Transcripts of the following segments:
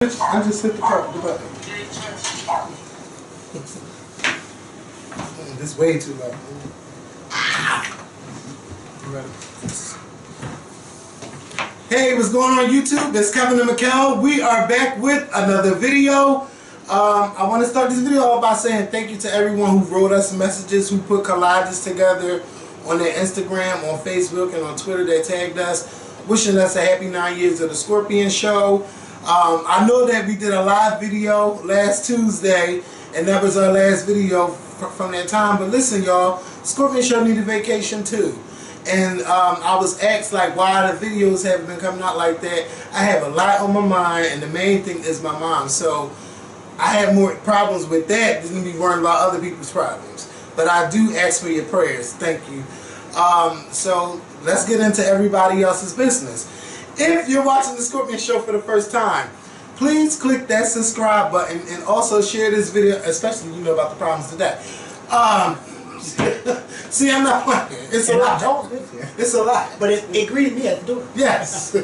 I just hit the button. This is way too low. Hey, what's going on YouTube? It's Kevin and Mikkel. We are back with another video. I want to start this video off by saying thank you to everyone who wrote us messages, who put collages together on their Instagram, on Facebook, and on Twitter that tagged us, wishing us a happy 9 years of the Scorpion Show. I know that we did a live video last Tuesday, and that was our last video from that time. But listen, y'all, Scorpion Show needed vacation too. And I was asked like why the videos haven't been coming out like that. I have a lot on my mind, and the main thing is my mom. So I have more problems with that than to be worrying about other people's problems. But I do ask for your prayers. Thank you. So let's get into everybody else's business. If you're watching the Scorpion Show for the first time, please click that subscribe button and also share this video, especially you know about the problems today. See, I'm not playing. It's a lot. It's a lot. But it greeted me at the door. Yes. I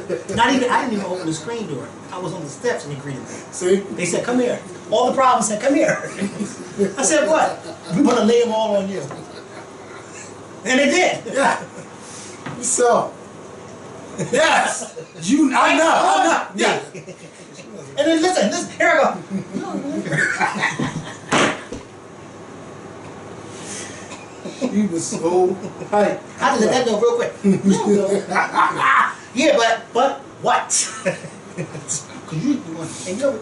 didn't even open the screen door. I was on the steps and it greeted me. See? They said, "Come here." All the problems said, "Come here." I said, "What?" "We want to lay them all on you." And they did. Yeah. So. Yes. I know. Yeah. And then listen, here I go. He was so hype. I just let that go real quick. Yeah, but what? Cause you and you know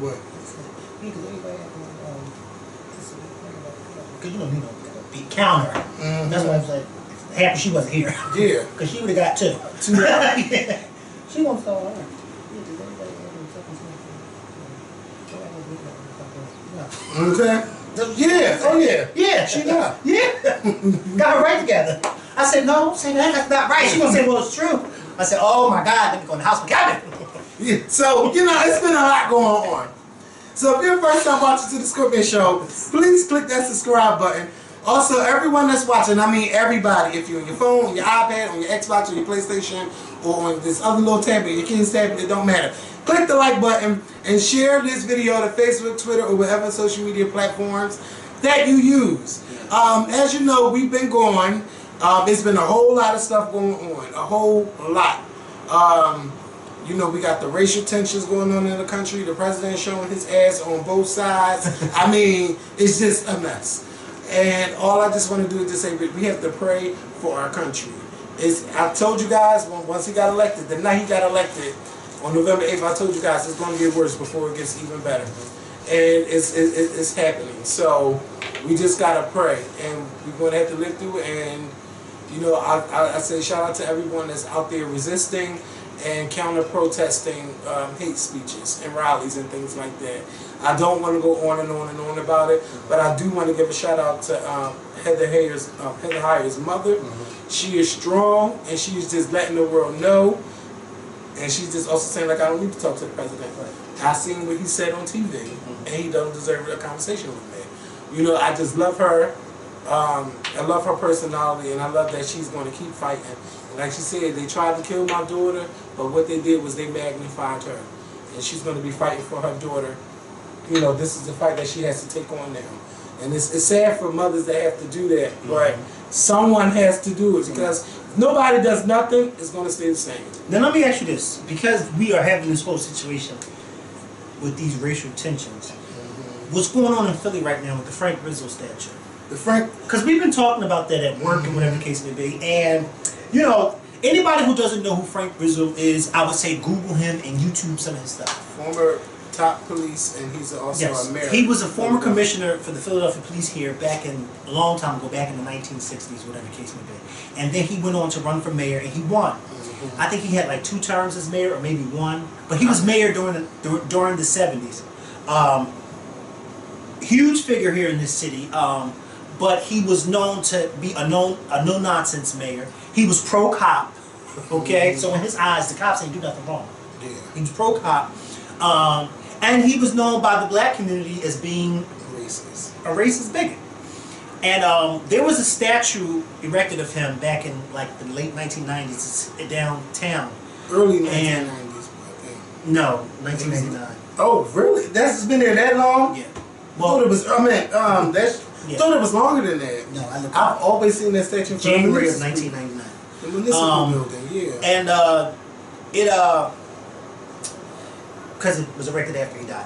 what? Cause you know the counter. That's why I was like happy she wasn't here. Yeah. Cause she would have got two. Yeah. She won't start all right. Okay. Yeah. Oh yeah. Yeah. She got. Yeah. Got her right together. I said, "No, say that's not right." She gonna say, "Well, it's true." I said, "Oh my God, let me go in the house with Kevin." Yeah. So you know, it's been a lot going on. So if you're first time watching to the Scorpion Show, please click that subscribe button. Also, everyone that's watching, I mean everybody, if you're on your phone, on your iPad, on your Xbox, or your PlayStation, or on this other little tablet, your kid's tablet, it don't matter. Click the like button and share this video to Facebook, Twitter, or whatever social media platforms that you use. As you know, we've been going. It's been a whole lot of stuff going on. A whole lot. You know, we got the racial tensions going on in the country. The president showing his ass on both sides. I mean, it's just a mess. And all I just want to do is just say we have to pray for our country. I told you guys, once he got elected, the night he got elected, on November 8th, I told you guys it's going to get worse before it gets even better. And it's happening. So we just got to pray. And we're going to have to live through it. And, you know, I say shout out to everyone that's out there resisting and counter-protesting hate speeches and rallies and things like that. I don't want to go on and on and on about it, but I do want to give a shout out to Heather Heyer's mother. She is strong, and she's just letting the world know. And she's just also saying, like, I don't need to talk to the president. I seen what he said on TV, and he doesn't deserve a conversation with me. You know, I just love her. I love her personality, and I love that she's going to keep fighting. And like she said, they tried to kill my daughter, but what they did was they magnified her. And she's going to be fighting for her daughter. You know, this is the fight that she has to take on now. And it's sad for mothers that have to do that, but someone has to do it, because if nobody does nothing, it's going to stay the same. Now let me ask you this, because we are having this whole situation with these racial tensions, what's going on in Philly right now with the Frank Rizzo statue? Because we've been talking about that at work and whatever the case may be, and you know, anybody who doesn't know who Frank Rizzo is, I would say Google him and YouTube some of his stuff. Former top police, and he's also a mayor. He was a former commissioner for the Philadelphia Police here back in a long time ago, back in the 1960s, whatever the case may be. And then he went on to run for mayor, and he won. I think he had like 2 terms as mayor, or maybe 1. But he was mayor during the 70s. Huge figure here in this city. But he was known to be a no-nonsense mayor. He was pro-cop. Okay, so in his eyes, the cops ain't do nothing wrong. Yeah. He was pro-cop. And he was known by the black community as being a racist bigot. And there was a statue erected of him back in like the late 1990s downtown. Early 1990s, I think. No, 1999. Oh, really? That's been there that long? Yeah. Well, thought it was. I mean, thought it was longer than that. No, I've always seen that statue. January of 1999. The municipal building, yeah. And because it was erected after he died.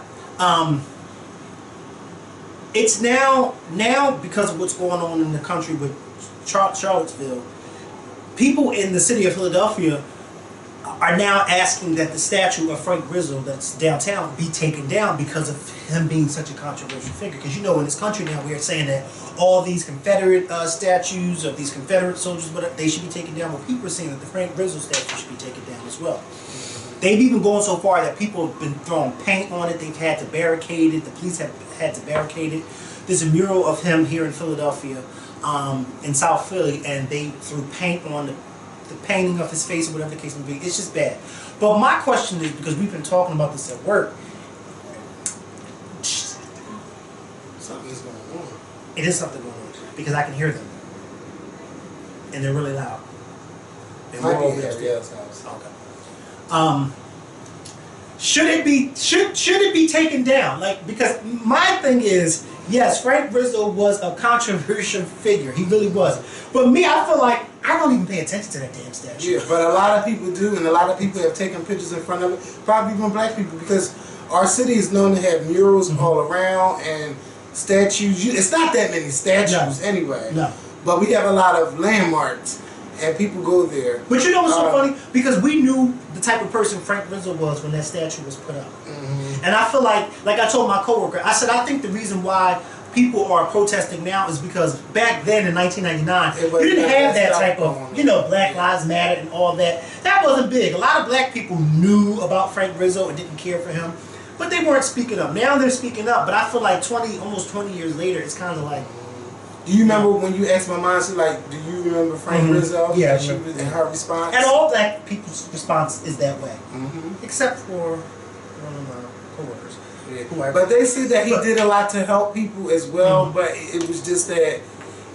It's now because of what's going on in the country with Charlottesville, people in the city of Philadelphia are now asking that the statue of Frank Rizzo that's downtown be taken down because of him being such a controversial figure. Because you know, in this country now, we are saying that all these Confederate statues of these Confederate soldiers, but they should be taken down. Well, people are saying that the Frank Rizzo statue should be taken down as well. They've even gone so far that people have been throwing paint on it. They've had to barricade it. The police have had to barricade it. There's a mural of him here in Philadelphia, in South Philly, and they threw paint on the painting of his face or whatever the case may be. It's just bad. But my question is, because we've been talking about this at work, something is going on. It is something going on because I can hear them, and they're really loud. It might be at Ariel's house. Okay. Should it be taken down? Like, because my thing is, yes, Frank Rizzo was a controversial figure. He really was. But me, I feel like I don't even pay attention to that damn statue. Yeah, but a lot of people do, and a lot of people have taken pictures in front of it. Probably even black people, because our city is known to have murals all around and statues. It's not that many statues anyway. No. But we have a lot of landmarks. And people go there. But you know what's so funny? Because we knew the type of person Frank Rizzo was when that statue was put up. And I feel like I told my coworker, I said, I think the reason why people are protesting now is because back then in 1999, you didn't have that type of, Black Lives Matter and all that. That wasn't big. A lot of black people knew about Frank Rizzo and didn't care for him, but they weren't speaking up. Now they're speaking up, but I feel like almost 20 years later, it's kind of like, do you remember when you asked my mom, she like, do you remember Frank Rizzo? Yeah. She was in her response. And all black people's response is that way. Except for one of my coworkers. Yeah. But they said that he did a lot to help people as well, but it was just that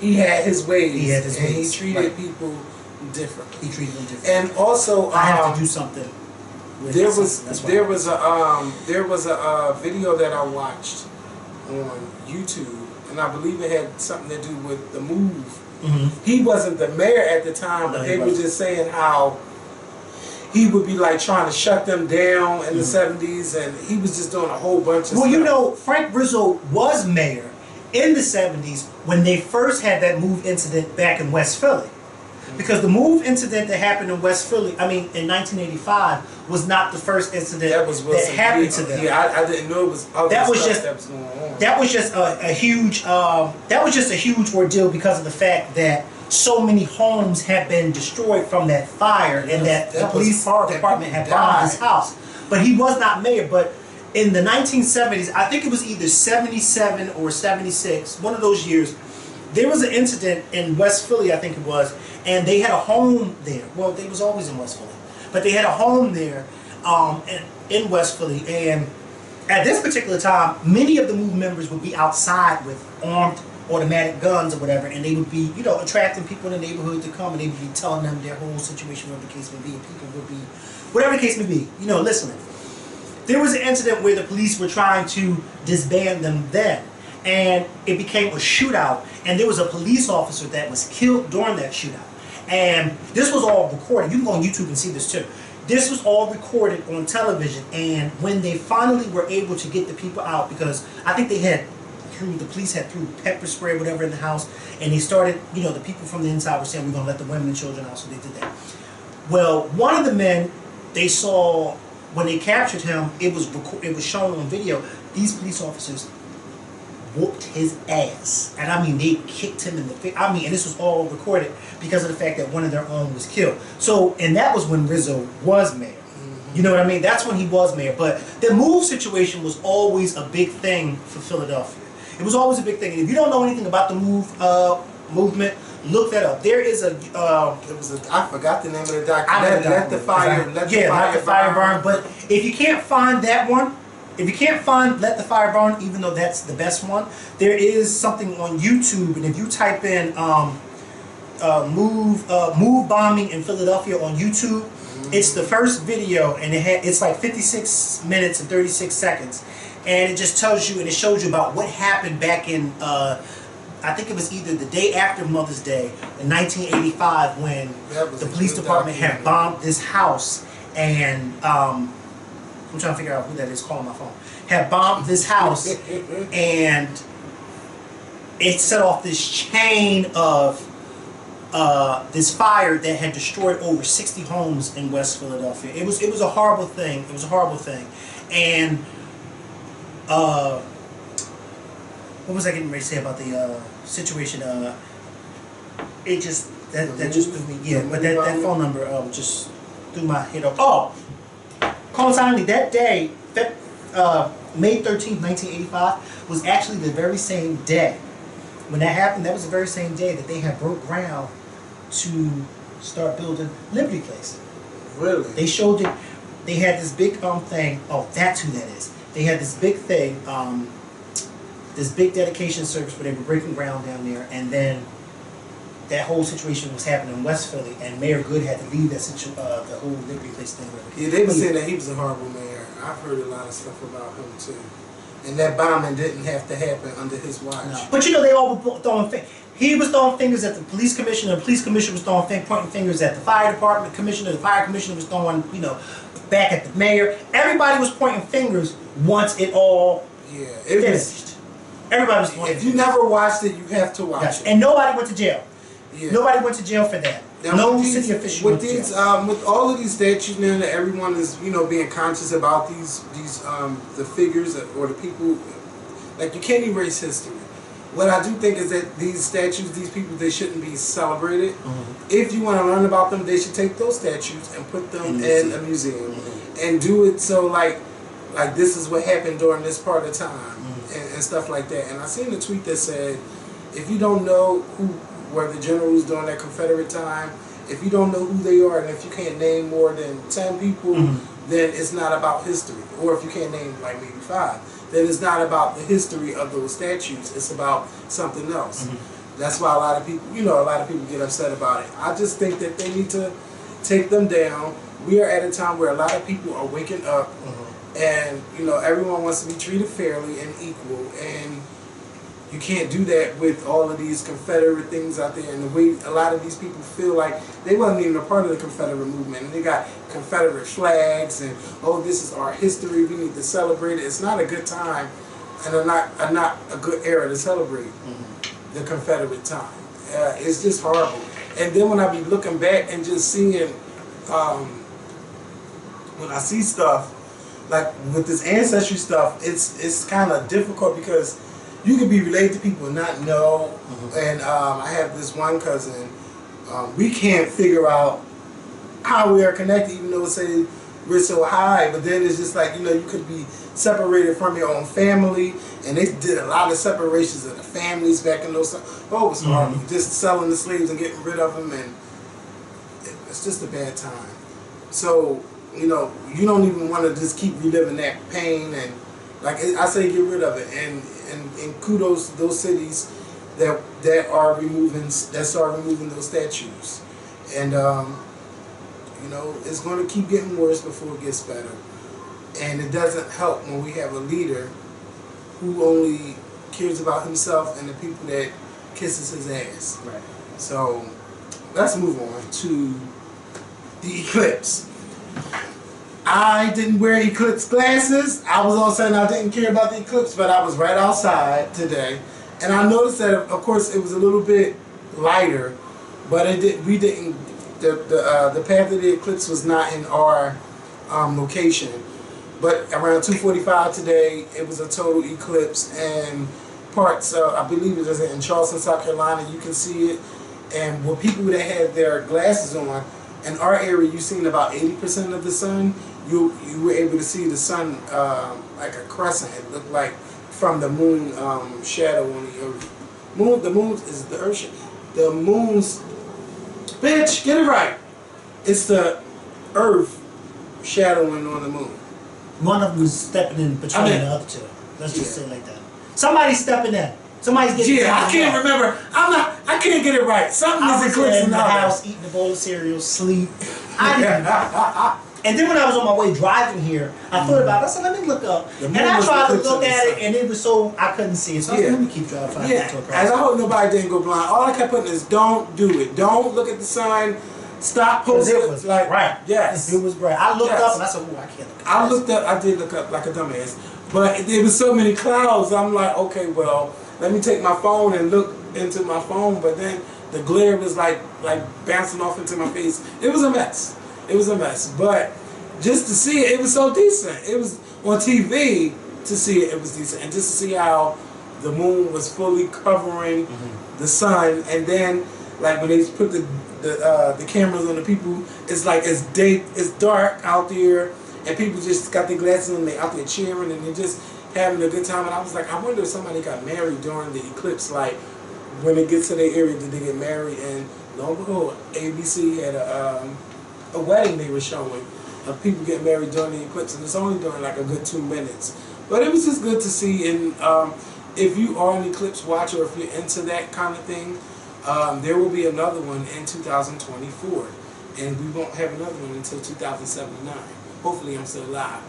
he had his ways. He had his ways. He treated people differently. He treated them differently. And also, I have to do something. There was a video that I watched on YouTube. And I believe it had something to do with the move. He wasn't the mayor at the time, but they were just saying how he would be like trying to shut them down in the 70s, and he was just doing a whole bunch of stuff. Well, you know, Frank Rizzo was mayor in the 70s when they first had that move incident back in West Philly. Because the move incident that happened in West Philly, in 1985, was not the first incident that happened to them. Yeah, I didn't know it was other that was stuff just that was going on. That was just a huge ordeal because of the fact that so many homes have been destroyed from that fire, and that the police department had bombed his house. But he was not mayor. But in the 1970s, I think it was either 77 or 76, one of those years, there was an incident in West Philly, I think it was, and they had a home there. Well, they was always in West Philly, but they had a home there in West Philly, and at this particular time, many of the MOVE members would be outside with armed automatic guns or whatever, and they would be, attracting people in the neighborhood to come, and they would be telling them their whole situation, whatever the case may be, and people would be, whatever the case may be, listening. There was an incident where the police were trying to disband them then, and it became a shootout, and there was a police officer that was killed during that shootout. And this was all recorded. You can go on YouTube and see this too. This was all recorded on television, and when they finally were able to get the people out, because I think the police had threw pepper spray or whatever in the house, and they started, the people from the inside were saying, we're going to let the women and children out, so they did that. Well, one of the men, they saw, when they captured him, it was shown on video, these police officers whooped his ass. And I mean, they kicked him in the face. I mean, and this was all recorded because of the fact that one of their own was killed. So, and that was when Rizzo was mayor. You know what I mean? That's when he was mayor. But the MOVE situation was always a big thing for Philadelphia. It was always a big thing. And if you don't know anything about the MOVE movement, look that up. There is a I forgot the name of the document. Let the fire burn. But if you can't find that one, if you can't find Let the Fire Burn, even though that's the best one, there is something on YouTube, and if you type in move bombing in Philadelphia on YouTube, It's the first video, and it's like 56 minutes and 36 seconds, and it just tells you and it shows you about what happened back in I think it was either the day after Mother's Day in 1985 when the police department had bombed this house, and I'm trying to figure out who that is calling my phone. Had bombed this house, and it set off this chain of this fire that had destroyed over 60 homes in West Philadelphia. It was a horrible thing. It was a horrible thing, and what was I getting ready to say about the situation? It just that just threw me. Yeah, but that phone number just threw my head up. Oh, coincidentally, that day, May 13th, 1985, was actually the very same day. When that happened, that was the very same day that they had broke ground to start building Liberty Place. Really? They showed it. They had this big thing. Oh, that's who that is. They had this big thing, this big dedication service where they were breaking ground down there, and then that whole situation was happening in West Philly, and Mayor Good had to leave that the whole Liberty Place thing. Yeah, they were saying that he was a horrible mayor. I've heard a lot of stuff about him too. And that bombing didn't have to happen under his watch. No. But you know, they all were throwing fingers. He was throwing fingers at the police commissioner. The police commissioner was pointing fingers at the fire department commissioner. The fire commissioner was throwing, back at the mayor. Everybody was pointing fingers once it all finished. Everybody was pointing. If you never watched it, you have to watch it. And nobody went to jail. Yeah. Nobody went to jail for that. Now, no city official went to jail. With all of these statues now that everyone is, being conscious about these the figures or the people, like, you can't erase history. What I do think is that these statues, these people, they shouldn't be celebrated. If you want to learn about them, they should take those statues and put them in a museum and do it so like this is what happened during this part of time and stuff like that. And I seen a tweet that said, if you don't know who were the generals during that Confederate time, if you don't know who they are, and if you can't name more than 10 people, then it's not about history. Or if you can't name like maybe 5, then it's not about the history of those statues. It's about something else. That's why a lot of people, get upset about it. I just think that they need to take them down. We are at a time where a lot of people are waking up, and everyone wants to be treated fairly and equal, and you can't do that with all of these Confederate things out there, and the way a lot of these people feel like they wasn't even a part of the Confederate movement, and they got Confederate flags, and this is our history, we need to celebrate it. It's not a good time, and not a good era to celebrate the Confederate time. It's just horrible. And then when I be looking back and just seeing, when I see stuff like with this ancestry stuff, it's kind of difficult because you can be related to people and not know. And I have this one cousin. We can't figure out how we are connected, even though say we're so high. But then it's just like, you could be separated from your own family. And they did a lot of separations of the families back in those times. Oh, it was horrible. Just selling the slaves and getting rid of them. And it's just a bad time. So, you don't even want to just keep reliving that pain. And like I say, get rid of it. And kudos to those cities that start removing those statues, and it's going to keep getting worse before it gets better. And it doesn't help when we have a leader who only cares about himself and the people that kisses his ass. Right. So let's move on to the eclipse. I didn't wear eclipse glasses. I was all saying I didn't care about the eclipse, but I was right outside today, and I noticed that, of course, it was a little bit lighter, but the path of the eclipse was not in our location. But around 2:45 today, it was a total eclipse, and parts, I believe it was in Charleston, South Carolina, you can see it. And with people that had their glasses on, in our area, you seen about 80% of the sun. You were able to see the sun like a crescent. It looked like from the moon shadow on the earth. The moon is the earth. The moon's, bitch, get it right. It's the earth shadowing on the moon. One of them is stepping in between the other two. Let's just say it like that. Somebody's stepping in. Somebody's getting I can't remember. I can't get it right. Something is eclipsing in the out. house eating a bowl of cereal, sleep. And then when I was on my way driving here, I thought about it. I said, let me look up. And I tried to look at it, and it was so I couldn't see it. So I said, let me keep driving. As I hope nobody didn't go blind. All I kept putting is don't do it. Don't look at the sign. Stop posting. It was like right. Yes. It was bright. I looked up and I said, oh, I can't look at I did look up like a dumbass. But there was so many clouds, I'm like, okay, well, let me take my phone and look into my phone. But then the glare was like bouncing off into my face. It was a mess. It was a mess. But just to see it, it was so decent. It was on TV to see it, it was decent. And just to see how the moon was fully covering the sun. And then, like, when they put the cameras on the people, it's like it's dark out there. And people just got their glasses on, they out there cheering, and they're just having a good time. And I was like, I wonder if somebody got married during the eclipse. Like, when it gets to their area, did they get married? And lo and behold, ABC had a wedding they were showing of people getting married during the eclipse, and it's only during like a good 2 minutes. But it was just good to see. And if you are an eclipse watcher, or if you're into that kind of thing, there will be another one in 2024, and we won't have another one until 2079. Hopefully I'm still alive,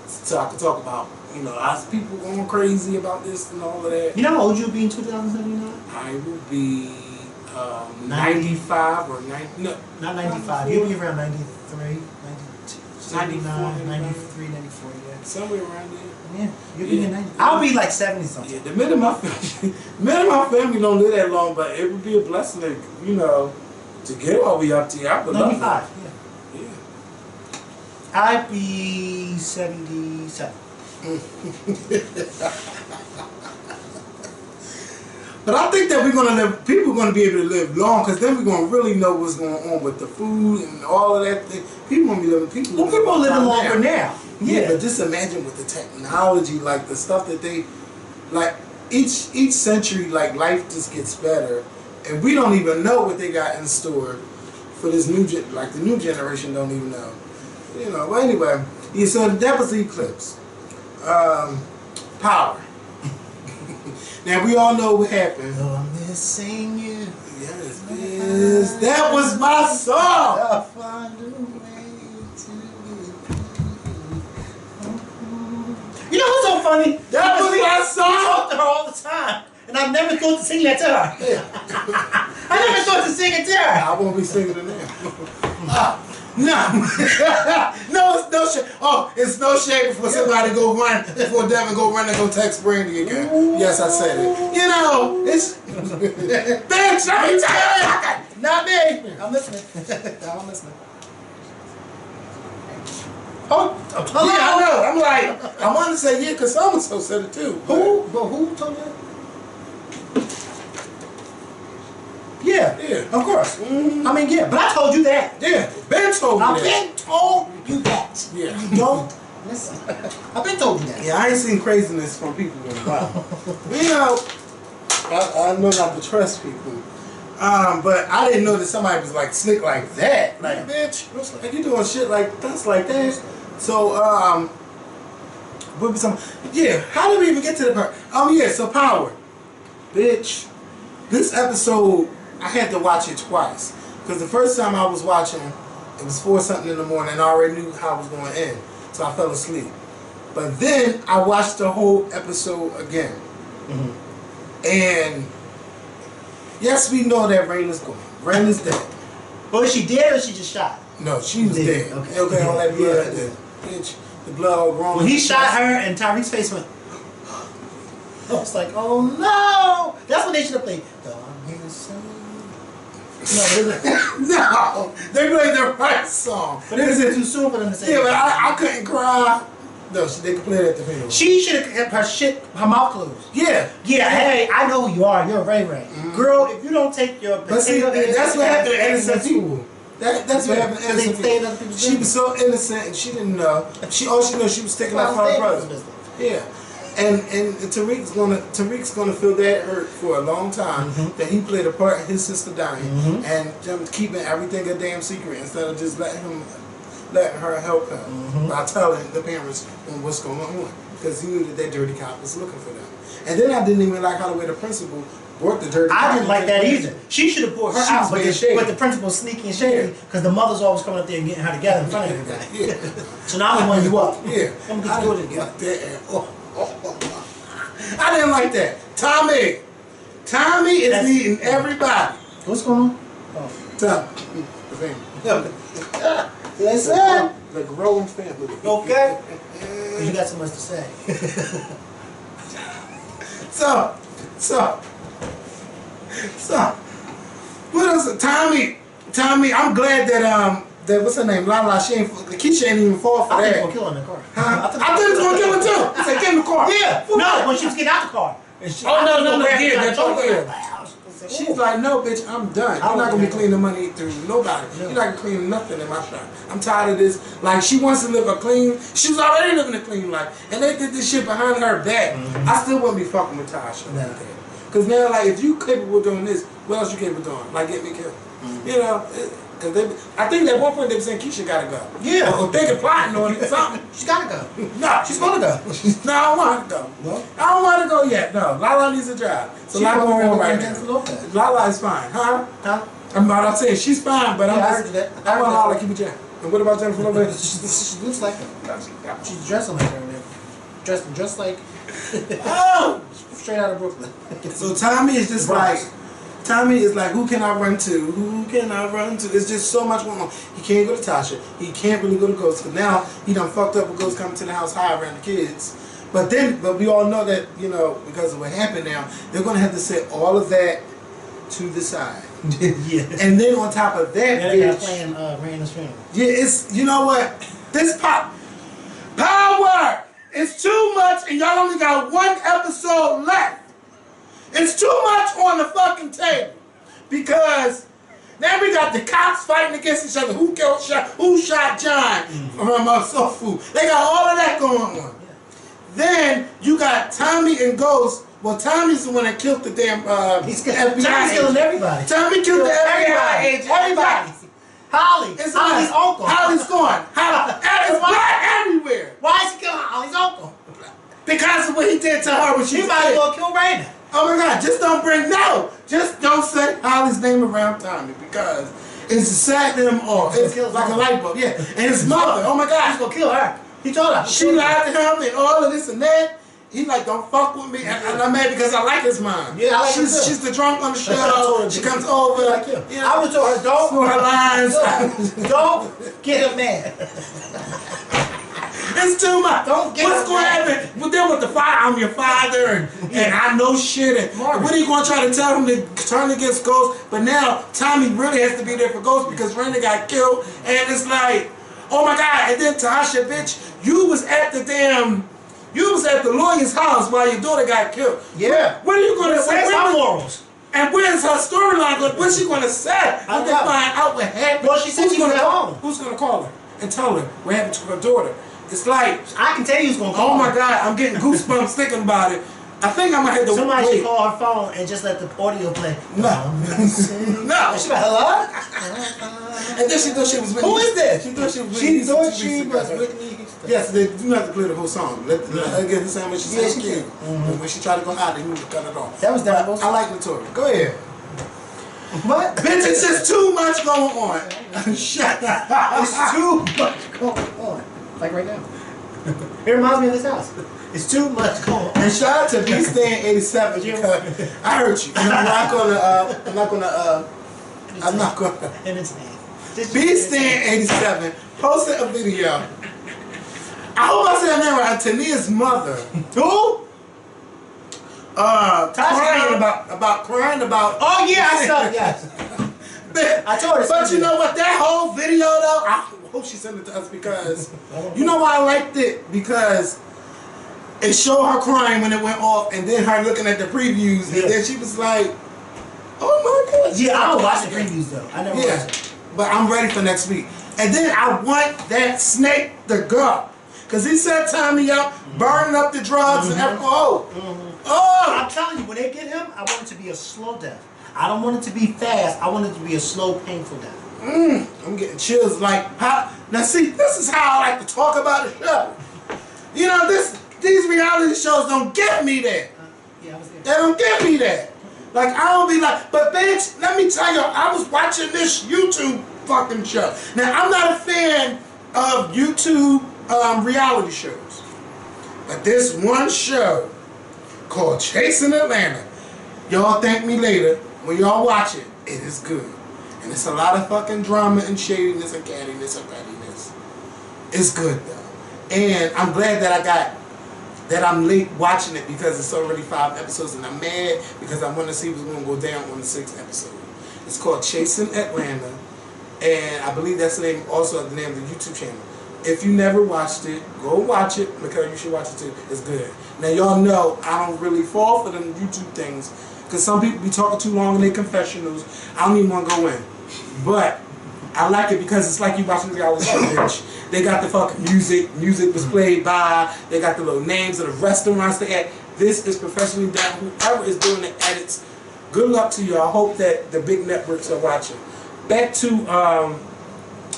so I can talk about, you know, as people going crazy about this and all of that. You know how old you'll be in 2079? I will be 95 or 90, no. Not 95, you'll be around 93, 92, 99, 93, 94, yeah. Somewhere around there. Yeah, you'll be in 90. I'll be like 70 something. Yeah, the men of my family don't live that long, but it would be a blessing to, you know, to get all the way up to you. I would 95, love it. yeah. I'd be 77. But I think that people are going to be able to live long, because then we're going to really know what's going on with the food and all of that thing. People going to be living, people are living longer now. Yeah, but just imagine with the technology, like the stuff that they, like each century, like life just gets better, and we don't even know what they got in store for this like the new generation don't even know. You know, well, anyway, yeah, so that was the eclipse. Power. Now, we all know what happened. Oh, I'm missing you. Yes, that was my song. I'll find a way to you know what's so funny? That was my song. I talk to her all the time, and I've never thought to sing that to her. Yeah. I never thought to sing it to her. I won't be singing it now. No, no, it's no shame. Oh, it's no shame before somebody go run, before Devin go run and go text Brandy again. Ooh. Yes, I said it. You know, it's bitch. Let me tell you, not me. I'm listening. I'm listening. Oh, yeah, I know. I'm like, I want to say yeah, because so said it too. Who? But who told you? Yeah, of course. I mean, yeah, but I told you that. Yeah, Ben told me that. I've been told you that. Yeah. You don't listen. I've been told you that. Yeah, I ain't seen craziness from people in a while. You know, I know not to trust people. But I didn't know that somebody was like slick like that. Like, bitch, like you doing shit like that's like that. So, what was some? Yeah, how did we even get to the part? Yeah, so power, bitch. This episode, I had to watch it twice, because the first time I was watching, it was 4 something in the morning, and I already knew how it was going to end, so I fell asleep. But then I watched the whole episode again, and yes, we know that Rain is gone. Rain is dead. Well, is she dead or she just shot? No, she was dead. Okay, all that blood dead. Bitch, the blood all grown. When he shot her, and Tyreek's face went. I was like, oh no! That's what they should have played. No, they played the right song. But it was too soon for them to say. Yeah, but I couldn't cry. No, they could play it at the funeral. She should have kept her mouth closed. Yeah. Yeah, hey, I know who you are. You're Ray Ray. Girl, if you don't take your but see, that's what happened to innocent people. That's what happened to innocent people. She was so innocent and she didn't know. All she knows, she was sticking up for her brother. Yeah. And Tariq's gonna feel that hurt for a long time, that he played a part in his sister dying, and them keeping everything a damn secret instead of just letting her help him by telling the parents what's going on. because he knew that dirty cop was looking for them. And then I didn't even like how the way the principal brought the dirty cop. I didn't like that either. She should have brought her out, but the principal's sneaky and shady because the mother's always coming up there and getting her together in front of everybody. Yeah. So now I'm you up. Yeah. I'm gonna get you together. I didn't like that. Tommy is needing everybody. What's going on? Oh. Tommy. The family. Yes, sir. The growing family. Okay. Because you got so much to say. So, what else? Tommy, I'm glad that what's her name? Lala, Keisha ain't even fall for I that. think he's gonna kill her in the car. I thought he was gonna kill her too. He said, get in the car. Yeah. No, when she was getting out the car. No. She's like, no, bitch, I'm done. You're not gonna be cleaning money through nobody. You're not gonna clean nothing in my shop. I'm tired of this. Like, she wants to live a clean. She was already living a clean life, and they did this shit behind her back. I still wouldn't be fucking with Tasha like that. Cause now, like, if you capable of doing this, what else you capable of doing? Like, get me killed. You know. Cause I think at one point they were saying Keisha gotta go. Yeah. Or thinking plotting on it. Something. She gotta go. No, She's gonna go. No, I don't want her to go. Well, I don't want her to go yet. No, Lala needs a job. So Lala going on right now. Lala is fine, huh? I'm not saying she's fine, but I heard that. I want Lala to keep a job. And what about Jennifer Lopez? She looks like her. She's dressing like her, man. Dressed like. Oh, straight out of Brooklyn. So Tommy is just like. Tommy is like, who can I run to? Who can I run to? There's just so much going on. He can't go to Tasha. He can't really go to Ghost. Because now he done fucked up with Ghost coming to the house high around the kids. But we all know that, you know, because of what happened now, they're going to have to set all of that to the side. Yeah. And then on top of that, they're playing Raina's funeral. Yeah, it's, you know what? This power is too much, and y'all only got one episode left. It's too much on the fucking table because now we got the cops fighting against each other. Who shot John from Soul Food? They got all of that going on. Yeah. Then you got Tommy and Ghost. Well, Tommy's the one that killed the damn FBI. Tommy's killing everybody. Tommy killed the FBI agent. Everybody. Holly's uncle. Holly's gone. It's black everywhere. Why is he killing Holly's uncle? Because of what he did to her when she was might as well kill Raina. Oh my God, just don't say Holly's name around Tommy because it's set them off. It's like a light bulb, yeah. And his mother, oh my God. He's gonna kill her. He told her. She lied to him and all of this and that. He like, don't fuck with me. And I'm mad because I like his mom. Yeah, I like she's the drunk on the show. She comes over. Like you. You know, I would tell her, don't. Her lines. Don't get him mad. It's too much. What's going to happen? Well, then with the father, I'm your father, and I know shit. And what are you going to try to tell him to turn against Ghost? But now Tommy really has to be there for Ghost because Raina got killed, and it's like, oh my God! And then Tasha, bitch, you was at the lawyer's house while your daughter got killed. Yeah. What are you going to say? Where's her morals? And where's her storyline? What's she going to say? When they find out what happened? Well, she said she's going to call her. Who's going to call her and tell her what happened to her daughter? It's like, I can tell you who's gonna call. Oh my God, I'm getting goosebumps thinking about it. I think I'm gonna have to Somebody should call her phone and just let the audio play. No. No. She like, hello? And then she thought she was Whitney. Who is this? She thought she was Whitney. Yes, you don't have to play the whole song. Let her get the same when she said she can. And when she tried to go out, they moved to cut it off. That was that. I like Notori. Go ahead. What? Bitch, it's just too much going on. Shut up. It's too much going on. Like right now. It reminds me of this house. It's too much going on. And shout out to B-Stan87 because I heard you. And I'm not gonna And it's name. B-Stan87 posted a video. I hope I said that name right. Tania's mother. Who? Crying about. Oh yeah, I saw it. Yes. I told her. But you know what? That whole video though, I hope she sent it to us because you know why I liked it? Because it showed her crying when it went off, and then her looking at the previews, and then she was like, "Oh my God!" Yeah, I don't watch the previews though. I never watch it. But I'm ready for next week. And then I want that snake to go. Because he set Tommy up, burning up the drugs and alcohol. Oh! I'm telling you, when they get him, I want it to be a slow death. I don't want it to be fast. I want it to be a slow, painful death. I'm getting chills like, how? Now see, this is how I like to talk about the show. You know, this these reality shows don't get me that. Yeah, I was there. They don't get me that. Like, I don't be like, but bitch, let me tell you, I was watching this YouTube fucking show. Now, I'm not a fan of YouTube reality shows. But this one show called Chasing Atlanta, y'all thank me later, when y'all watch it, it is good. And it's a lot of fucking drama and shadiness and cattiness and pettiness. It's good though. And I'm glad that I'm late watching it because it's already 5 episodes and I'm mad because I want to see what's going to go down on the 6th episode. It's called Chasing Atlanta, and I believe that's the name, also the name of the YouTube channel. If you never watched it, go watch it because you should watch it too. It's good. Now y'all know I don't really fall for them YouTube things because some people be talking too long in their confessionals. I don't even want to go in, but I like it because it's like you watching the reality show, bitch. They got the fucking music. Music was played by. They got the little names of the restaurants they at. This is professionally done. Whoever is doing the edits, good luck to you. I hope that the big networks are watching. Back to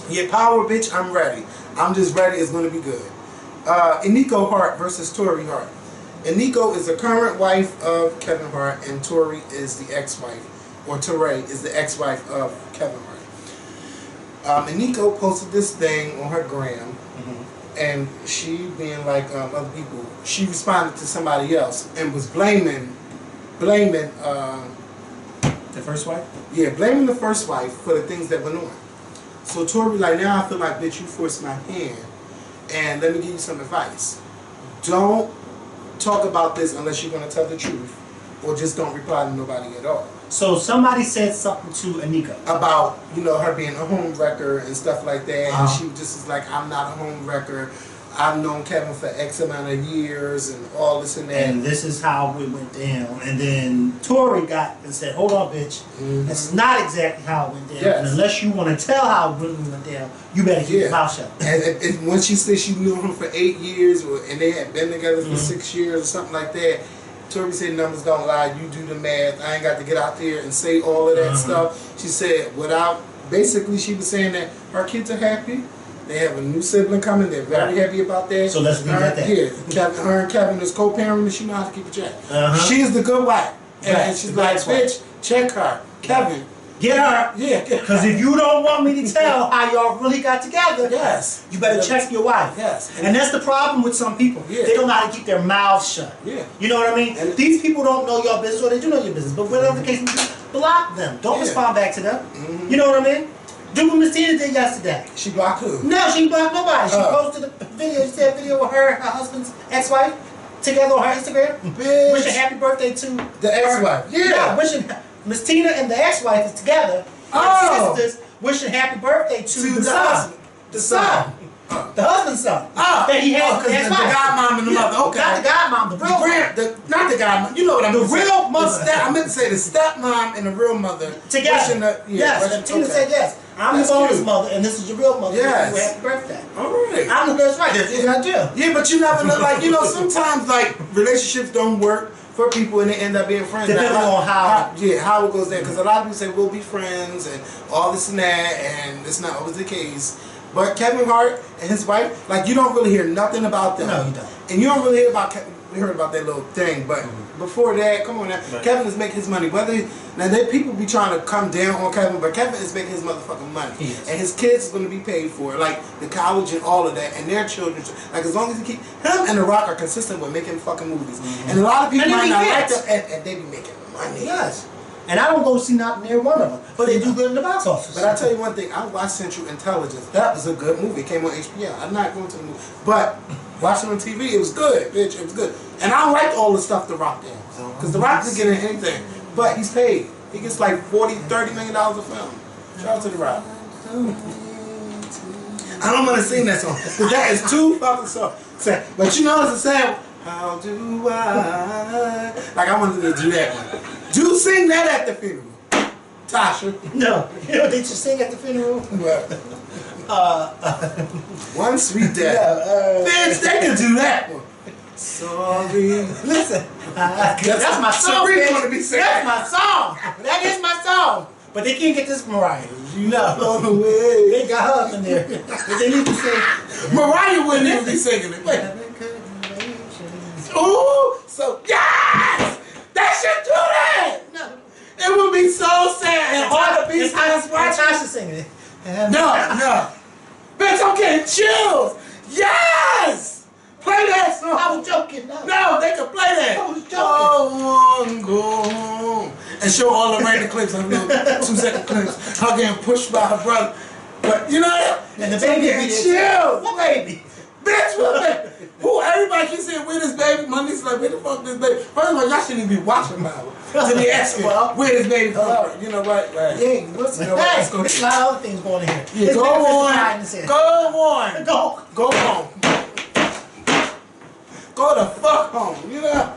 yeah, Power, bitch. I'm ready. I'm just ready. It's gonna be good. Eniko Hart versus Torrei Hart. Eniko is the current wife of Kevin Hart, and Torrei is the ex-wife, or Torrei is the ex-wife of Kevin Hart. Eniko posted this thing on her gram, and she, being like other people, she responded to somebody else and was blaming the first wife? Yeah, blaming the first wife for the things that went on. So Torrei like, now I feel like, bitch, you forced my hand, and let me give you some advice. Don't talk about this unless you're going to tell the truth, or just don't reply to nobody at all. So somebody said something to Eniko about, you know, her being a home wrecker and stuff like that, and she just is like, I'm not a home wrecker. I've known Kevin for X amount of years and all this and that. And this is how it went down. And then Torrei got and said, hold on, bitch. That's not exactly how it went down. Yes. And unless you want to tell how it really went down, you better keep your mouth shut. And when she said she knew him for 8 years, and they had been together for 6 years or something like that, Torrei said numbers don't lie, you do the math. I ain't got to get out there and say all of that stuff. She said basically she was saying that her kids are happy. They have a new sibling coming. They're very happy about that. So let's leave it at that. Yeah, her and Kevin is co-parenting, and she knows how to keep a check. She's the good wife. And she's like, bitch, check her. Kevin, get her. Yeah. Because if you don't want me to tell how y'all really got together, you better check your wife. Yes. And that's the problem with some people. They don't know how to keep their mouths shut. You know what I mean? And these people don't know your business, or they do know your business. But whatever the case may be, block them. Don't respond back to them. You know what I mean? Do what Miss Tina did yesterday. She blocked who? No, she blocked nobody. She posted a video. She said a video with her and her husband's ex-wife together on her Instagram. Bitch. Wishing happy birthday to the ex-wife. Yeah, wishing Miss Tina and the ex-wife is together. Sisters wishing happy birthday to the son. The son. The husband's son. That he had the godmom and the mother. Okay. Not the godmom, the real not the godmom. You know what I mean. The real mother. I meant to say the stepmom and the real mother. Together. Yes. Tina said yes. I'm the bonus mother, and this is your real mother. Yes. Happy birthday. All right. I know that's right. That's what I do. Yeah, but you never know. Like, you know, sometimes like relationships don't work for people, and they end up being friends. Depending on how it goes there. Because a lot of people say we'll be friends and all this and that, and it's not always the case. But Kevin Hart and his wife, like, you don't really hear nothing about them. No, you don't. And you don't really hear about Kevin. We heard about that little thing, but before that, come on now, Kevin is making his money. People be trying to come down on Kevin, but Kevin is making his motherfucking money, and his kids are going to be paid for, like the college and all of that, and their children. Like, as long as he keep him and The Rock are consistent with making fucking movies, and a lot of people might not like them, and they be making money. Yes. And I don't go see not near one of them, but they do good in the box office. But I tell you one thing, I watched Central Intelligence. That was a good movie. It came on HBO. I'm not going to the movie, but watching on TV, it was good, bitch. It was good. And I liked all the stuff The Rock did, because The Rock isn't getting anything, but he's paid. He gets like $40-30 million a film. Shout out to The Rock. I don't want to sing that song, because that is too fucking soft. But you know, it's a sad. How do I? Like, I wanted to do that one. Do sing that at the funeral, Tasha. No, you know, did you sing at the funeral? One sweet death. Bitch, they can do that one. Sorry. Listen, that's my song. That's my song. That is my song. But they can't get this Mariah. You know. On the way. They got her up in there. But they need to sing. Mariah wouldn't even be singing it. Wait. So yes, they should do that. No. It would be so sad and all the beast fans watching. Tasha singing it. No. Bitch, I'm getting chills. Yes. Play that song. I was joking. No, they can play that. I was joking. Go on, go home. And show all the random clips, like little 2-second clips. Her getting pushed by her brother. But you know that? And the baby getting chills. What baby? Bitch, what baby? Who? Everybody keeps saying, where this baby? My niece like, where the fuck this baby? First of all, y'all shouldn't even be watching Bible. To be asking, where this baby come from? You know what? Right. Yeah, listen. You know what? Let's go. There's a lot of other things going on here. Yeah, go on. Go home. Go the fuck home. You know?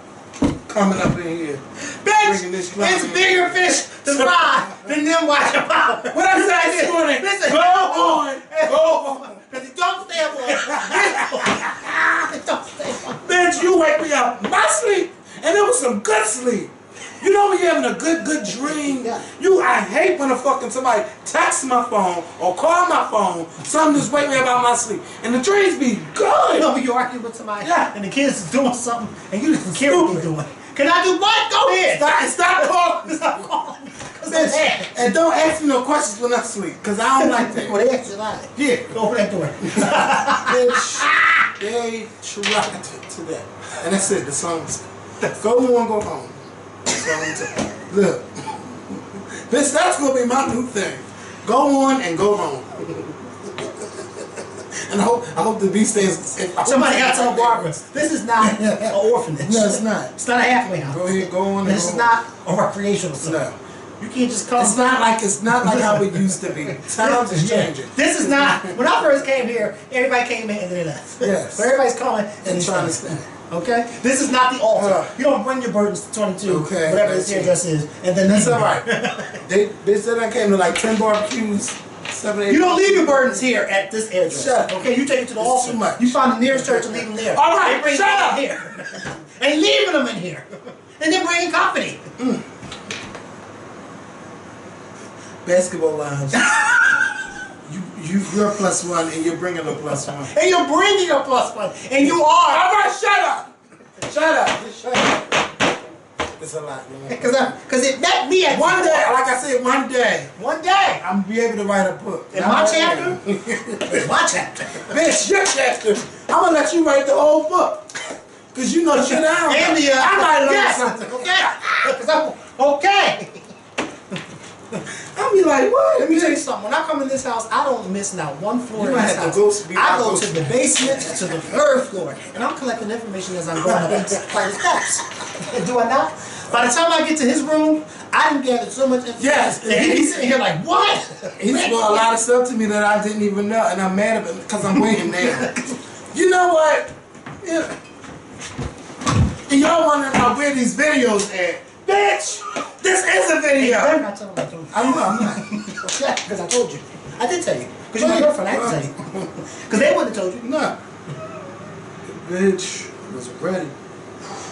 Coming up in here. Bitch, it's bigger fish to fry than them watching Power. What I said this morning? Listen, go on. Because it don't stay up on. It don't stay up. Bitch, you wake me up my sleep, and it was some good sleep. You know when you're having a good dream? I hate when somebody texts my phone or call my phone, something just wake me up out of my sleep. And the dreams be good. You know when you arguing with somebody and the kids is doing something and you just care what they're doing. Can I do what? Go ahead. Stop calling. Stop calling. Bitch, and don't ask me no questions when I sleep, because I don't like that. Well, they ask you like. Yeah, go over that door. Bitch, they tried to that. And that's it, the song's go on, go home. Look, bitch, that's gonna be my new thing. Go on and go home. And I hope the beat stays. Somebody got to tell Barbara, this is not an orphanage. No, it's not. It's not a halfway house. Go ahead, go on. This is not a recreational center. No. You can't just call. It's not like how it used to be. Times is changing. This is not. When I first came here, everybody came in and they left. Yes. So everybody's calling and trying to stand. Okay? This is not the altar. You don't bring your burdens to 22, whatever this address is, and then that's all right. They said I came to like 10 barbecues, 7, 8. You don't leave your burdens here at this address. Shut up. Okay? You take it to the altar. Too much. You find the nearest church and leave them there. All right, they bring shut up. here. And leaving them in here. And then bringing company. Basketball lines. You're a +1 and you're bringing a +1. And you're bringing a +1. And you are. All right, shut up. Shut up. Just shut up. It's a lot, man. Because it met me at one day. Like I said, one day, I'm be able to write a book. In my chapter? It's my chapter. Bitch, your chapter. I'm gonna let you write the whole book. Cause you know shit I don't know. I might learn something. Okay. I'll be like, what? Let me tell you something. When I come in this house, I don't miss not one floor in this house. I go to the basement, to the third floor, and I'm collecting information as I'm going up the steps. Do I not? By the time I get to his room, I done gathered so much information. Yes. And he be sitting here like, what? He brought a lot of stuff to me that I didn't even know, and I'm mad about it because I'm waiting now. You know what? Yeah. And y'all want to know where these videos at. Bitch! This is a video! I'm not telling you. I'm not. Yeah, because I told you. I did tell you. Because you're my girlfriend, I had to tell you. Because they wouldn't have told you. No. Bitch was ready.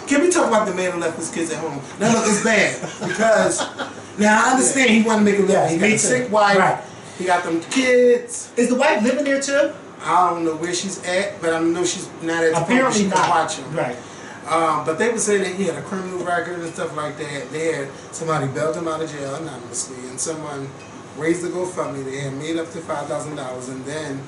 Can we talk about the man who left his kids at home? Now look, it's bad. Because, now I understand he wanted to make a living. He got a sick wife. Right. He got them kids. Is the wife living there too? I don't know where she's at, but I know she's not at the point where she can watch him. Right. But they would say that he had a criminal record and stuff like that. They had somebody bailed him out of jail anonymously, and someone raised the GoFundMe. They had made up to $5,000, and then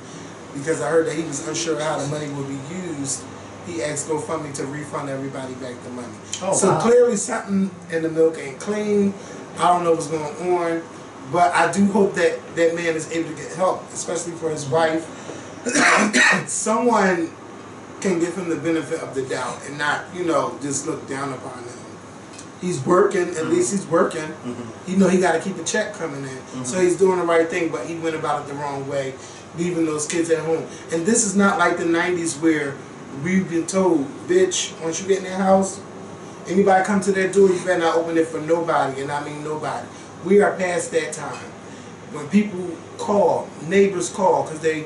because I heard that he was unsure how the money would be used, he asked GoFundMe to refund everybody back the money. Oh, so clearly something in the milk ain't clean. I don't know what's going on, but I do hope that that man is able to get help, especially for his wife. Someone can give him the benefit of the doubt and not, just look down upon him. He's working, at least he's working. You know he got to keep a check coming in. So he's doing the right thing, but he went about it the wrong way, leaving those kids at home. And this is not like the 90s where we've been told, bitch, once you get in their house, anybody come to their door, you better not open it for nobody, and I mean nobody. We are past that time. When people call, neighbors call, because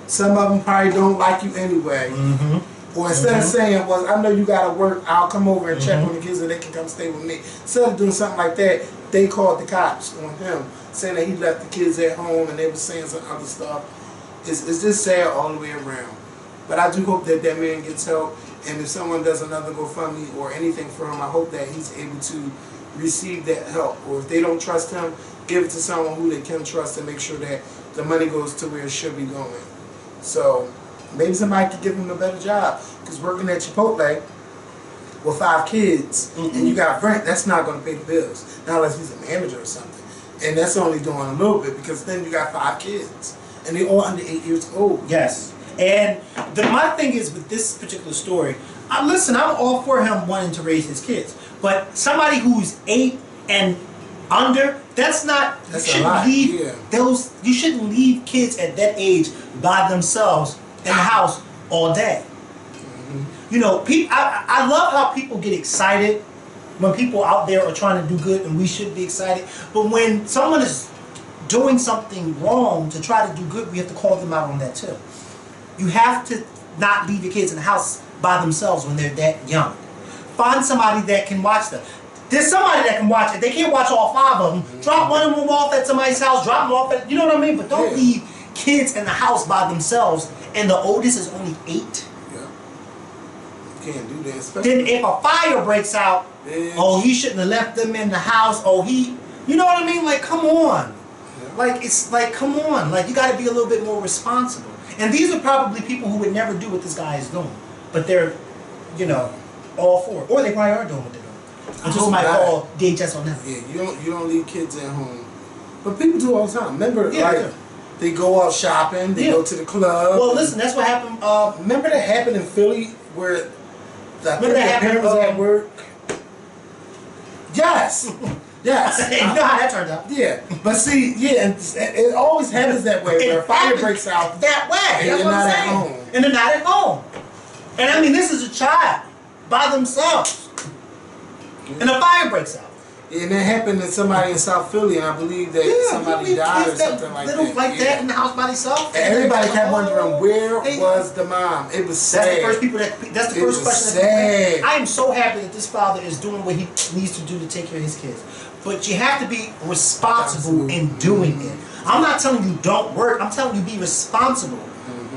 some of them probably don't like you anyway. Or instead of saying, well, I know you got to work, I'll come over and check on the kids so they can come stay with me. Instead of doing something like that, they called the cops on him, saying that he left the kids at home and they were saying some other stuff. It's just sad all the way around. But I do hope that that man gets help. And if someone does another GoFundMe or anything for him, I hope that he's able to receive that help. Or if they don't trust him, give it to someone who they can trust and make sure that the money goes to where it should be going. So maybe somebody could give him a better job. Because working at Chipotle with 5 kids and you got rent, that's not going to pay the bills. Not unless he's a manager or something. And that's only doing a little bit because then you got 5 kids. And they're all under 8 years old. Yes. And my thing is with this particular story, I'm all for him wanting to raise his kids. But somebody who's 8 and under, that's you shouldn't leave you shouldn't leave kids at that age by themselves in the house all day. You know, I love how people get excited when people out there are trying to do good, and we should be excited. But when someone is doing something wrong to try to do good, we have to call them out on that too. You have to not leave your kids in the house by themselves when they're that young. Find somebody that can watch them. There's somebody that can watch it. They can't watch all 5 of them. Drop one of them off at somebody's house. Drop them off at, you know what I mean? But don't leave kids in the house by themselves. And the oldest is only 8. Yeah. You can't do that. Then if a fire breaks out, oh, he shouldn't have left them in the house. Oh, you know what I mean? Like, come on. Yeah. Like, it's like, come on. Like, you got to be a little bit more responsible. And these are probably people who would never do what this guy is doing. But they're, you know, all for it. Or they probably are doing what they're doing. Until somebody call DHS on them. Yeah, you don't leave kids at home. But people do all the time. Remember, they go out shopping, they go to the club. Well, listen, that's what happened. Remember that happened in Philly where the parents was at work? Yes. Yes. You know how that turned out. Yeah. But see, it always happens that way where a fire breaks out. That way. And they're not at home. And they're not at home. And I mean, this is a child by themselves. And a fire breaks out. And that happened to somebody in South Philly, and I believe that somebody died or something like that. Like that in the house by themselves. And everybody kept wondering, where was the mom? It was sad. That's the first question. Sad. I am so happy that this father is doing what he needs to do to take care of his kids. But you have to be responsible in doing it. I'm not telling you don't work. I'm telling you be responsible.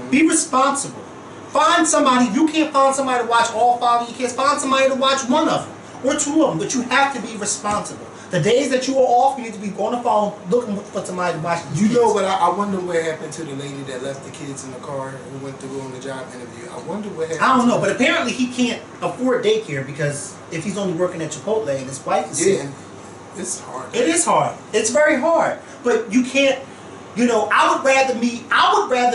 Be responsible. Find somebody. You can't find somebody to watch all 5 of your kids. Find somebody to watch one of them. Or 2 of them, but you have to be responsible. The days that you are off, you need to be on the phone looking for somebody to watch. You know what? I wonder what happened to the lady that left the kids in the car and went to go on the job interview. I wonder what happened. I don't know, but apparently he can't afford daycare because if he's only working at Chipotle and his wife is sick. It's hard. It is hard. It's very hard. But you can't. You know, I would rather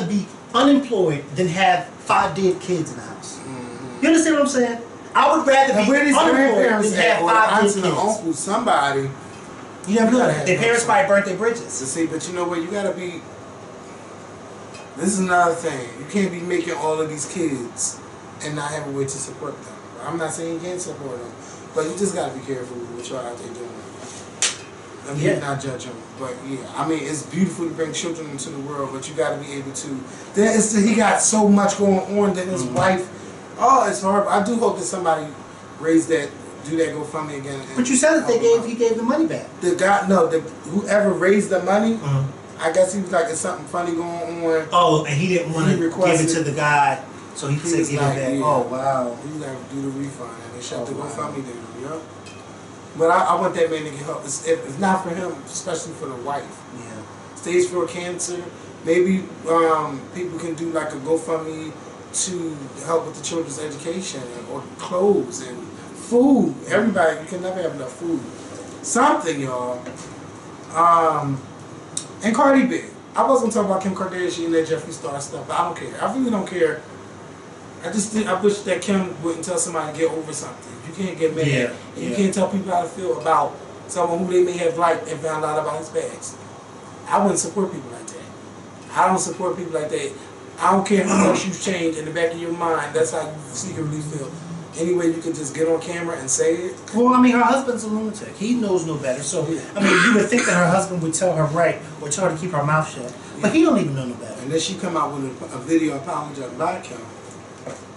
be unemployed than have 5 dead kids in the house. You understand what I'm saying? I would rather be unemployed than have 5 dead kids. Uncle, somebody. You never know that. Their parents probably burnt their bridges. See, but you know what? You gotta be. This is another thing. You can't be making all of these kids and not have a way to support them. I'm not saying you can't support them, but you just gotta be careful with what you're out there doing. I mean, not judge them, but I mean, it's beautiful to bring children into the world, but you gotta be able to. He got so much going on that his wife. Oh, it's horrible. I do hope that somebody do that GoFundMe again. But you said that he gave the money back. Whoever raised the money, I guess he was like, it's something funny going on. Oh, and he didn't want to give it to the guy, so he said give it back. Yeah. Oh, wow. He got to do the refund, and they shut the GoFundMe down, you know? But I want that man to get help. It's not for him, especially for the wife. Yeah. Stage 4 cancer. Maybe people can do like a GoFundMe to help with the children's education or clothes and food. Everybody, you can never have enough food. Something, y'all. And Cardi B. I wasn't talking about Kim Kardashian and that Jeffree Star stuff, but I don't care. I really don't care. I wish that Kim wouldn't tell somebody to get over something. You can't get mad. Yeah. You can't tell people how to feel about someone who they may have liked and found out about his past. I wouldn't support people like that. I don't support people like that. I don't care how much you've changed in the back of your mind. That's how you secretly feel. Anyway, you can just get on camera and say it. Well, I mean, her husband's a lunatic. He knows no better. So, I mean, you would think that her husband would tell her right or tell her to keep her mouth shut. But he don't even know no better. And then she come out with a video apologizing about him.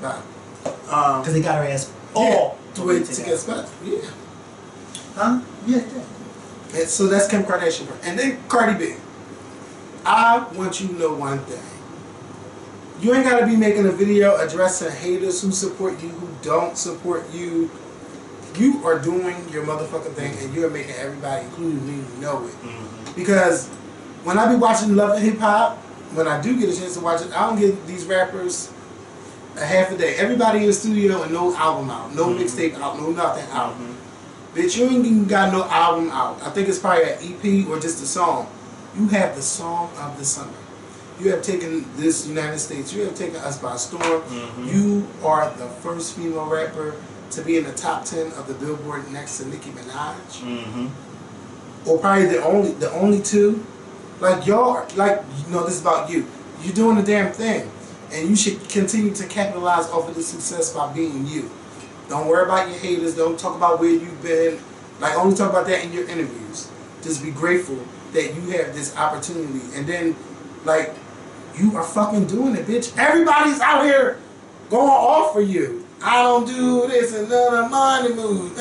Because they got her ass all to wait to get special. Yeah. Huh? Yeah. And so that's Kim Kardashian. And then Cardi B. I want you to know one thing. You ain't gotta be making a video addressing haters who support you, who don't support you. You are doing your motherfucking thing, and you're making everybody, including me, know it. Because when I be watching Love and Hip Hop, when I do get a chance to watch it, I don't give these rappers a half a day. Everybody in the studio and no album out, no mixtape out, no nothing out. Bitch, you ain't even got no album out. I think it's probably an EP or just a song. You have the song of the summer. You have taken this United States. You have taken us by storm. You are the first female rapper to be in the top 10 of the Billboard next to Nicki Minaj. Or probably the only two. Like y'all, like, you know, this is about you. You're doing the damn thing. And you should continue to capitalize off of the success by being you. Don't worry about your haters. Don't talk about where you've been. Like, only talk about that in your interviews. Just be grateful that you have this opportunity. And then, like, you are fucking doing it, bitch. Everybody's out here going off for you. I don't do this and none of money moves.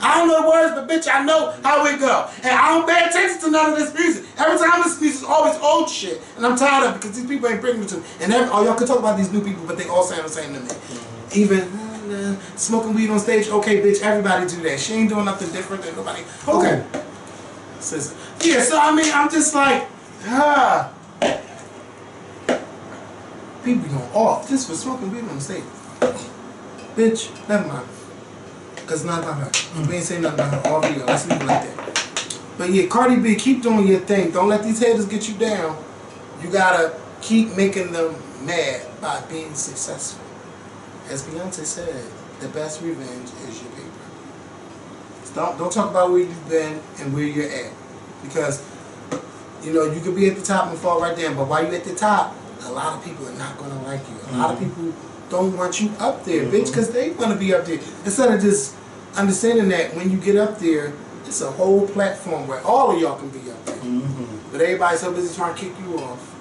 I don't know the words, but bitch, I know how it go. And I don't pay attention to none of this music. Every time this music is always old shit. And I'm tired of it because these people ain't bringing it to me. And y'all can talk about these new people, but they all sound the same to me. Even smoking weed on stage, okay, bitch, everybody do that. She ain't doing nothing different than nobody. Okay. Yeah, so I mean, I'm just like, people going off just for smoking weed on stage. Bitch, never mind. Because it's not about her. We ain't saying nothing about her all video. Let's leave it like that. But yeah, Cardi B, keep doing your thing. Don't let these haters get you down. You gotta keep making them mad by being successful. As Beyonce said, the best revenge is your paper. So don't talk about where you've been and where you're at. Because, you know, you could be at the top and fall right down. But while you're at the top, a lot of people are not going to like you. A lot of people don't want you up there, bitch, because they want to be up there. Instead of just understanding that when you get up there, it's a whole platform where all of y'all can be up there. But everybody's so busy trying to kick you off.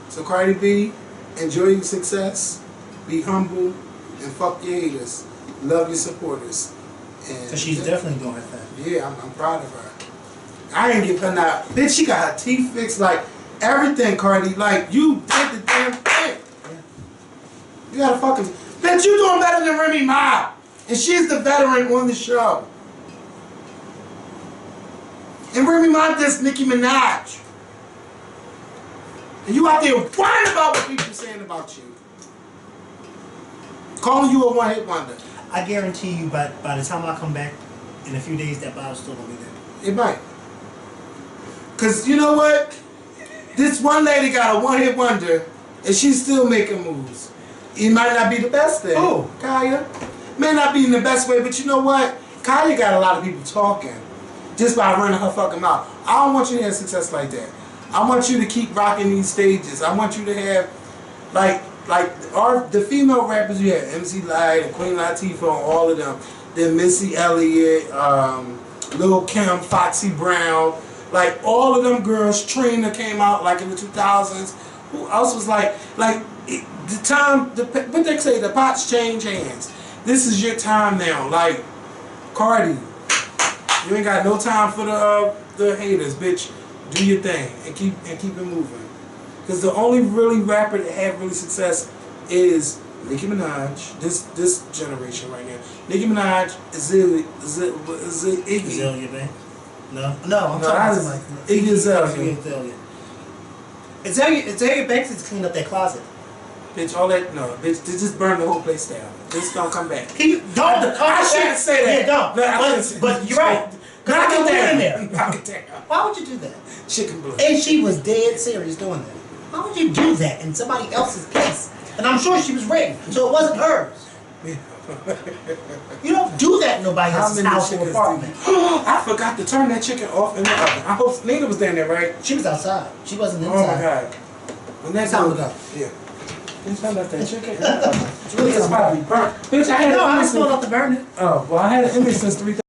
So Cardi B, enjoy your success, be humble, and fuck your haters. Love your supporters. And she's definitely doing her thing. Yeah, I'm proud of her. I ain't give her now. Bitch, she got her teeth fixed, like everything, Cardi. Like, you did the damn thing. You gotta fucking... Bitch, you doing better than Remy Ma. And she's the veteran on the show. And Remy Ma dissed Nicki Minaj. And you out there whining about what people are saying about you. Calling you a one-hit wonder. I guarantee you by the time I come back in a few days, that bottle's still gonna be there. It might. Because you know what? This one lady got a one-hit wonder and she's still making moves. It might not be the best thing. Oh, Kaya. May not be in the best way, but you know what? Kaya got a lot of people talking just by running her fucking mouth. I don't want you to have success like that. I want you to keep rocking these stages. I want you to have, like the female rappers you have, MC Lyte and Queen Latifah and all of them. Then Missy Elliott, Lil' Kim, Foxy Brown, like all of them girls. Trina came out like in the 2000s. Who else was like the time? What they say, the pots change hands. This is your time now. Like Cardi, you ain't got no time for the haters, bitch. Do your thing and keep it moving. Because the only really rapper that had really success is Nicki Minaj. This generation right now. Nicki Minaj, Iggy. Azalea, man. No, I'm talking like Iggy Azalea. Azalea Banks has cleaned up that closet. Bitch, all that, no, bitch, they just burn the whole place down. Just don't come back. Can you, don't. I shouldn't say that. Yeah, don't. But you're right. Knock it down. Knock it down. Why would you do that? Chicken blood. And she was dead serious doing that. Why would you do that in somebody else's case? And I'm sure she was written, so it wasn't hers. You don't do that in nobody else's house or apartment. I forgot to turn that chicken off in the oven. I hope Nina was down there, right? She was outside. She wasn't inside. Oh my God. When that time ago. Yeah. Bitch, I left that chicken. It's really probably burnt. Bitch, I had I still have to burn it. Oh, well, I had an image since 3,000.